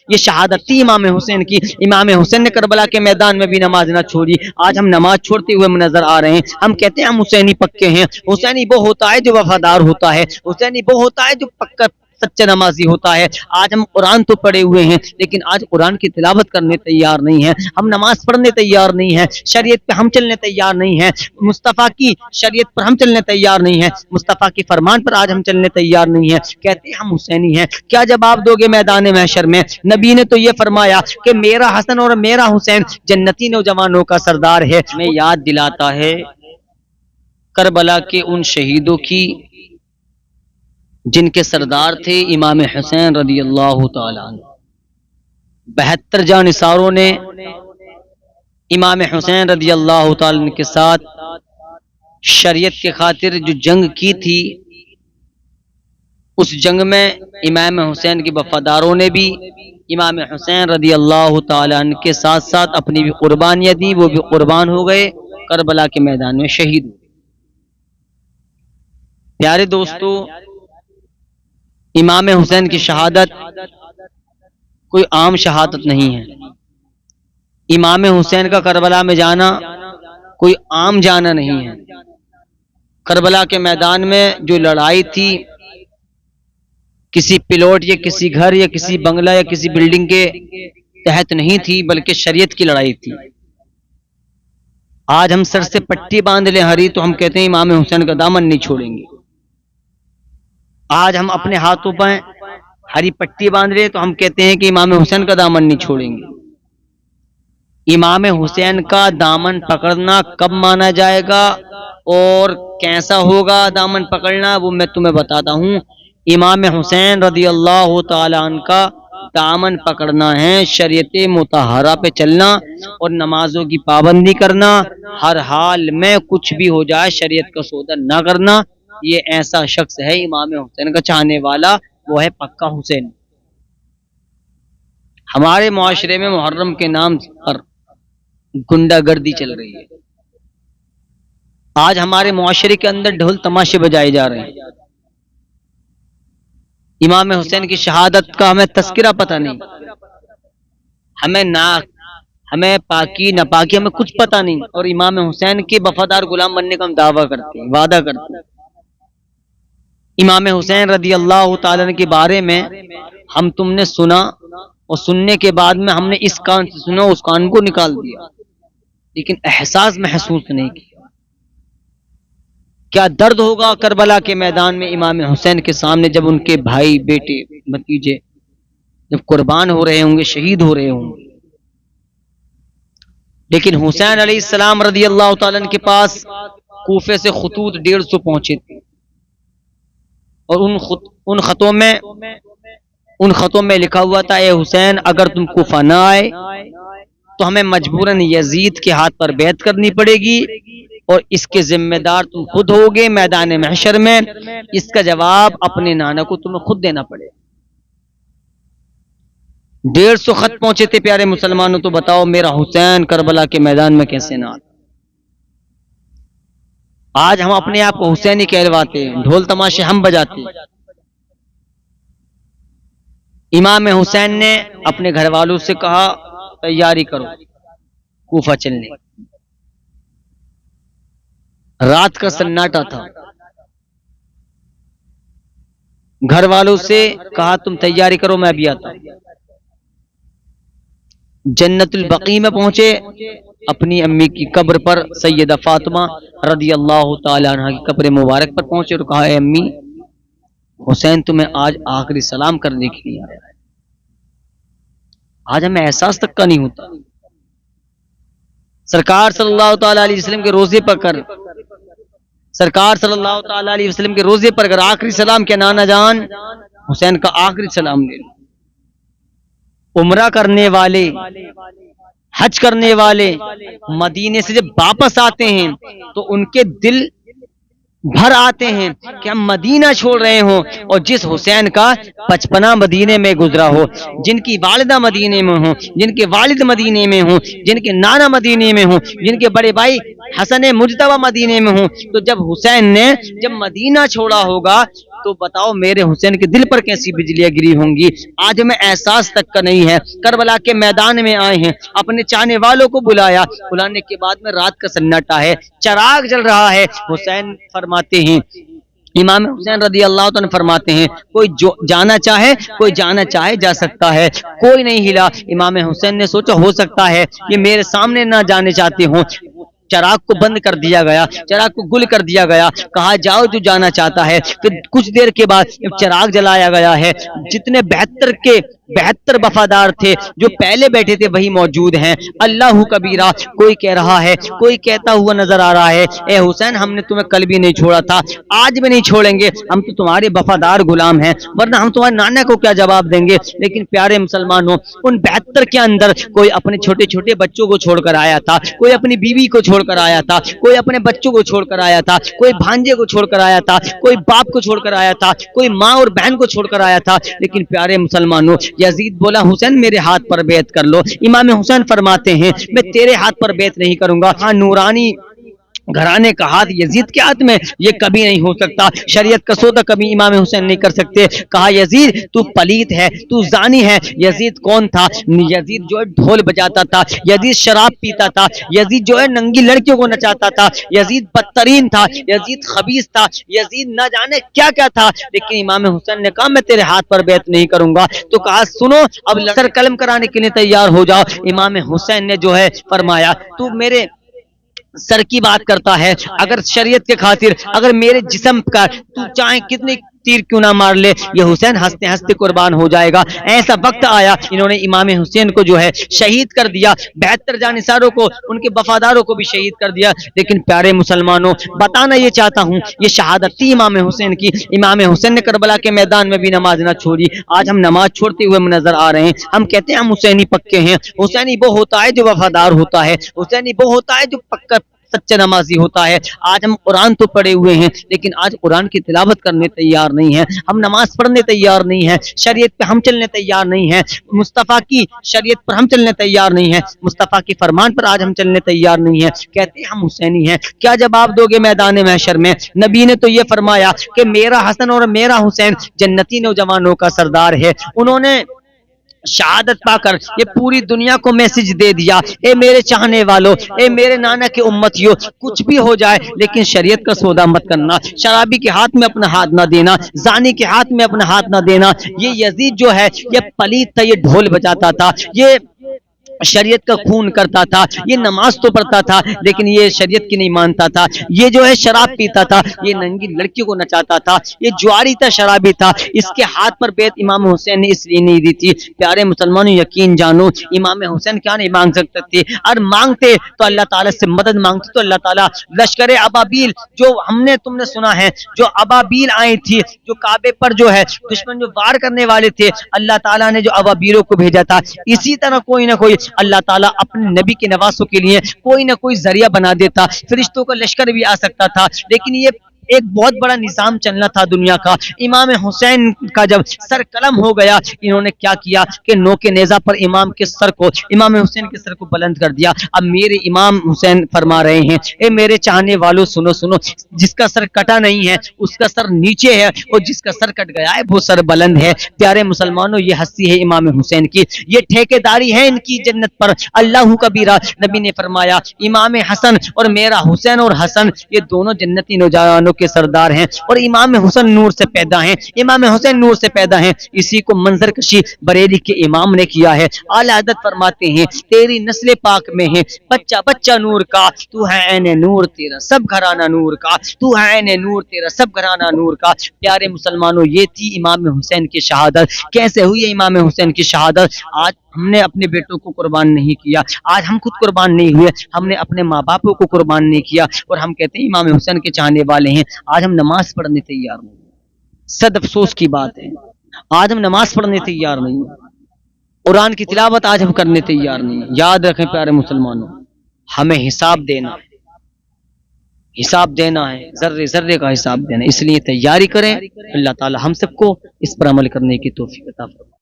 یہ شہادت تھی امام حسین کی. امام حسین نے کربلا کے میدان میں بھی نماز نہ چھوڑی. آج ہم نماز چھوڑتے ہوئے نظر آ رہے ہیں. ہم کہتے ہیں ہم حسینی پکے ہیں. حسینی وہ ہوتا ہے جو وفادار ہوتا ہے. حسینی وہ ہوتا ہے جو پکا سچا نمازی ہوتا ہے. آج ہم قرآن تو پڑھے ہوئے ہیں لیکن آج قرآن کی تلاوت کرنے تیار نہیں ہیں. ہم نماز پڑھنے تیار نہیں ہیں. شریعت پہ ہم چلنے تیار نہیں ہیں. مصطفیٰ کی شریعت پر ہم چلنے تیار نہیں ہیں. مصطفیٰ کی فرمان پر آج ہم چلنے تیار نہیں ہیں. کہتے ہیں ہم حسینی ہیں. کیا جواب دو گے میدان محشر میں؟ نبی نے تو یہ فرمایا کہ میرا حسن اور میرا حسین جنتی نوجوانوں کا سردار ہے. میں یاد دلاتا ہے کربلا کے ان شہیدوں کی جن کے سردار تھے امام حسین رضی اللہ تعالیٰ عنہ. 72 جانثاروں نے امام حسین رضی اللہ تعالیٰ عنہ کے ساتھ شریعت کے خاطر جو جنگ کی تھی، اس جنگ میں امام حسین کے وفاداروں نے بھی امام حسین رضی اللہ تعالیٰ عنہ کے ساتھ ساتھ اپنی بھی قربانیاں دی. وہ بھی قربان ہو گئے، کربلا کے میدان میں شہید ہوئے. پیارے دوستو، امام حسین کی شہادت کوئی عام شہادت نہیں ہے. امام حسین کا کربلا میں جانا کوئی عام جانا نہیں ہے. کربلا کے میدان میں جو لڑائی تھی کسی پلاٹ یا کسی گھر یا کسی بنگلہ یا کسی بلڈنگ کے تحت نہیں تھی، بلکہ شریعت کی لڑائی تھی. آج ہم سر سے پٹی باندھ لیں ہری تو ہم کہتے ہیں امام حسین کا دامن نہیں چھوڑیں گے. آج ہم اپنے ہاتھوں پہ ہری پٹی باندھ لیں تو ہم کہتے ہیں کہ امام حسین کا دامن نہیں چھوڑیں گے. امام حسین کا دامن پکڑنا کب مانا جائے گا اور کیسا ہوگا دامن پکڑنا، وہ میں تمہیں بتاتا ہوں. امام حسین رضی اللہ تعالی عنہ کا دامن پکڑنا ہے شریعت مطہرہ پہ چلنا اور نمازوں کی پابندی کرنا، ہر حال میں کچھ بھی ہو جائے شریعت کا سودا نہ کرنا. یہ ایسا شخص ہے امام حسین کا چاہنے والا، وہ ہے پکا حسین. ہمارے معاشرے میں محرم کے نام پر گنڈا گردی چل رہی ہے. آج ہمارے معاشرے کے اندر ڈھول تماشے بجائے جا رہے ہیں. امام حسین کی شہادت کا ہمیں تذکرہ پتہ نہیں، ہمیں پاکی ناپاکی ہمیں کچھ پتہ نہیں، اور امام حسین کے وفادار غلام بننے کا ہم دعویٰ کرتے ہیں، وعدہ کرتے ہیں. امام حسین رضی اللہ تعالیٰ عنہ کے بارے میں ہم تم نے سنا اور سننے کے بعد میں ہم نے اس کان سے سنا اس کان کو نکال دیا، لیکن احساس محسوس نہیں کیا. کیا درد ہوگا کربلا کے میدان میں امام حسین کے سامنے جب ان کے بھائی بیٹے بھتیجے جب قربان ہو رہے ہوں گے، شہید ہو رہے ہوں گے. لیکن حسین علیہ السلام رضی اللہ تعالیٰ عنہ کے پاس کوفے سے خطوط 150 پہنچے تھے، اور ان خطوں میں لکھا ہوا تھا، اے حسین اگر تم کوفہ نہ آئے تو ہمیں مجبوراً یزید کے ہاتھ پر بیعت کرنی پڑے گی اور اس کے ذمہ دار تم خود ہوگے میدان محشر میں. اس کا جواب اپنے نانا کو تمہیں خود دینا پڑے. 150 خط پہنچے تھے پیارے مسلمانوں. تو بتاؤ میرا حسین کربلا کے میدان میں کیسے نہ آتا. آج ہم اپنے آپ کو حسینی کہلواتے ہیں، ڈھول تماشے ہم بجاتے ہیں. امام حسین نے اپنے گھر والوں سے کہا تیاری کرو کوفہ چلنے. رات کا سناٹا تھا. گھر والوں سے کہا تم تیاری کرو میں ابھی آتا ہوں. جنت البقیع میں پہنچے، اپنی امی کی قبر پر سیدہ فاطمہ رضی اللہ تعالی عنہ کی قبر مبارک پر پہنچے اور کہا اے امی، حسین تمہیں آج آخری سلام کرنے کے لیے آیا ہے. آج ہمیں احساس تک کا نہیں ہوتا. سرکار صلی اللہ تعالی علیہ وسلم کے روزے پر کر سرکار صلی اللہ تعالی علیہ وسلم کے روزے پر اگر آخری سلام کیا نانا جان حسین کا آخری سلام لے لو. عمرہ کرنے والے، حج کرنے والے مدینے سے جب واپس آتے ہیں تو ان کے دل بھر آتے ہیں کہ ہم مدینہ چھوڑ رہے ہوں، اور جس حسین کا بچپنا مدینے میں گزرا ہو، جن کی والدہ مدینے میں ہوں، جن کے والد مدینے میں ہوں، جن کے نانا مدینے میں ہوں، جن کے بڑے بھائی हसन मुजतबा मदीने में हूँ। तो जब हुसैन ने जब मदीना छोड़ा होगा तो बताओ मेरे हुसैन के दिल पर कैसी बिजलियां गिरी होंगी। आज हमें एहसास तक का नहीं है। करबला के मैदान में आए हैं, अपने चाहने वालों को बुलाया, बुलाने के बाद में रात का सन्नाटा है, चराग जल रहा है। हुसैन फरमाते हैं, इमाम हुसैन रदी अल्लाह तआला फरमाते हैं, कोई जो जाना चाहे, कोई जाना चाहे जा सकता है। कोई नहीं हिला। इमाम हुसैन ने सोचा हो सकता है ये मेरे सामने ना जाने चाहते हों। चराग को बंद कर दिया गया, चराग को गुल कर दिया गया, कहा जाओ जो जाना चाहता है। फिर कुछ देर के बाद चराग जलाया गया है। जितने 72 वफादार थे जो पहले बैठे थे वही मौजूद हैं। अल्लाह कबीरा, कोई कह रहा है, कोई कहता हुआ नजर आ रहा है, ए हुसैन हमने तुम्हें कल भी नहीं छोड़ा था, आज भी नहीं छोड़ेंगे, हम तो तुम्हारे वफादार गुलाम हैं, वरना हम तुम्हारे नाना को क्या जवाब देंगे। लेकिन प्यारे मुसलमानों, उन 72 के अंदर कोई अपने छोटे छोटे बच्चों को छोड़कर आया था, कोई अपनी बीवी को छोड़कर आया था, कोई अपने बच्चों को छोड़कर आया था, कोई भांजे को छोड़कर आया था, कोई बाप को छोड़कर आया था, कोई माँ और बहन को छोड़कर आया था। लेकिन प्यारे मुसलमानों, यजीद बोला हुसैन मेरे हाथ पर बैत कर लो। इमाम हुसैन फरमाते हैं मैं तेरे हाथ पर बैत नहीं करूंगा। हाँ, नूरानी घराने का हाथ यजीद के हाथ में ये कभी नहीं हो सकता। शरीयत का सौदा कभी इमाम हुसैन नहीं कर सकते। कहा यजीद तू पलीत है, तू जानी है। यजीद कौन था? यजीद जो है ढोल बजाता था, यजीद शराब पीता था, यजीद जो है नंगी लड़कियों को नचाता था, यजीद बदतरीन था, यजीद खबीस था, यजीद न जाने क्या क्या था। लेकिन इमाम हुसैन ने कहा मैं तेरे हाथ पर बैत नहीं करूंगा। तो कहा सुनो अब सर कलम कराने के लिए तैयार हो जाओ। इमाम हुसैन ने जो है फरमाया तू मेरे सर की बात करता है, अगर शरीयत के खातिर अगर मेरे जिस्म का तू चाहे कितनी तीर क्यों ना मार ले, ये हुसैन हंसते हंसते कुर्बान हो जाएगा। ऐसा वक्त आया इन्होंने इमाम हुसैन को जो है शहीद कर दिया, 72 जानिसारों को, उनके वफादारों को भी शहीद कर दिया। लेकिन प्यारे मुसलमानों, बताना ये चाहता हूँ ये शहादत थी इमाम हुसैन की। इमाम हुसैन ने करबला के मैदान में भी नमाज ना छोड़ी। आज हम नमाज छोड़ते हुए नजर आ रहे हैं। हम कहते हैं हम हुसैनी पक्के हैं। हुसैनी वो होता है जो वफादार होता है, हुसैनी वो होता है जो पक्का सच्चा नमाजी होता है। आज हम कुरान तो पढ़े हुए हैं, लेकिन आज कुरान की तिलावत करने तैयार नहीं है, हम नमाज पढ़ने तैयार नहीं है, शरीयत पे हम चलने तैयार नहीं है, मुस्तफ़ा की शरीयत पर हम चलने तैयार नहीं है, मुस्तफ़ा की फरमान पर आज हम चलने तैयार नहीं है। कहते हैं हम हुसैनी हैं। क्या जवाब दोगे मैदान महशर में? नबी ने तो ये फरमाया कि मेरा हसन और मेरा हुसैन जन्नती नौजवानों का सरदार है। उन्होंने शहादत पाकर ये पूरी दुनिया को मैसेज दे दिया, ए मेरे चाहने वालों, ए मेरे नाना के उम्मतियों, कुछ भी हो जाए लेकिन शरीयत का सौदा मत करना, शराबी के हाथ में अपना हाथ ना देना, जानी के हाथ में अपना हाथ ना देना। ये यजीद जो है ये पलीत था, ये ढोल बजाता था, ये शरीयत का खून करता था, ये नमाज तो पढ़ता था लेकिन ये शरीयत की नहीं मानता था, ये जो है शराब पीता था, ये नंगी लड़कियों को नचाता था, ये जुआरी था, शराबी था। इसके हाथ पर बैत इमाम हुसैन ने इसलिए नहीं दी थी। प्यारे मुसलमानों यकीन जानो, इमाम हुसैन क्या नहीं मांग सकते थे? और मांगते तो अल्लाह ताला से मदद मांगते तो अल्लाह ताला लश्कर अबाबील जो हमने तुमने सुना है, जो अबाबील आई थी, जो काबे पर जो है दुश्मन जो वार करने वाले थे, अल्लाह ताला ने जो अबाबीलों को भेजा था, इसी तरह कोई ना कोई अल्लाह ताला अपने नबी के नवासों के लिए कोई ना कोई जरिया बना देता। फरिश्तों का लश्कर भी आ सकता था, लेकिन ये एक बहुत बड़ा निजाम चलना था दुनिया का। इमाम हुसैन का जब सर कलम हो गया, इन्होंने क्या किया कि नोके नेजा पर इमाम के सर को, इमाम हुसैन के सर को बुलंद कर दिया। अब मेरे इमाम हुसैन फरमा रहे हैं, ए मेरे चाहने वालों सुनो सुनो, जिसका सर कटा नहीं है उसका सर नीचे है, और जिसका सर कट गया है वो सर बुलंद है। प्यारे मुसलमानों, ये हस्ती है इमाम हुसैन की, ये ठेकेदारी है इनकी जन्नत पर। अल्लाह कबीरा, नबी ने फरमाया इमाम हसन और मेरा हुसैन और हसन ये दोनों जन्नती नौजवानों के सरदार हैं, और इमाम हुसैन नूर से पैदा हैं, इमाम हुसैन नूर से पैदा हैं। इसी को मंजर कशी बरेली के इमाम ने किया है। आला हज़रत फरमाते हैं तेरी नस्ल पाक में है बच्चा बच्चा नूर का, तू है ऐने नूर तेरा सब घराना नूर का, तू है ऐने नूर तेरा सब घराना नूर का। प्यारे मुसलमानों, ये थी इमाम हुसैन की शहादत। कैसे हुई है इमाम हुसैन की शहादत? आज हमने अपने बेटों को कुर्बान नहीं किया, आज हम खुद कुर्बान नहीं हुए, हमने अपने माँ बापों को कुर्बान नहीं किया, और हम कहते हैं इमाम हुसैन के चाहने वाले हैं। आज हम नमाज पढ़ने तैयार नहीं, सद अफसोस की बात है, आज हम नमाज पढ़ने तैयार नहीं, कुरान की तिलावत आज हम करने तैयार नहीं। याद रखें प्यारे मुसलमानों, हमें हिसाब देना है, हिसाब देना है, जर्रे जर्रे का हिसाब देना है। इसलिए तैयारी करें। अल्लाह ताला हम सबको इस पर अमल करने की तौफीक अता फरमाए।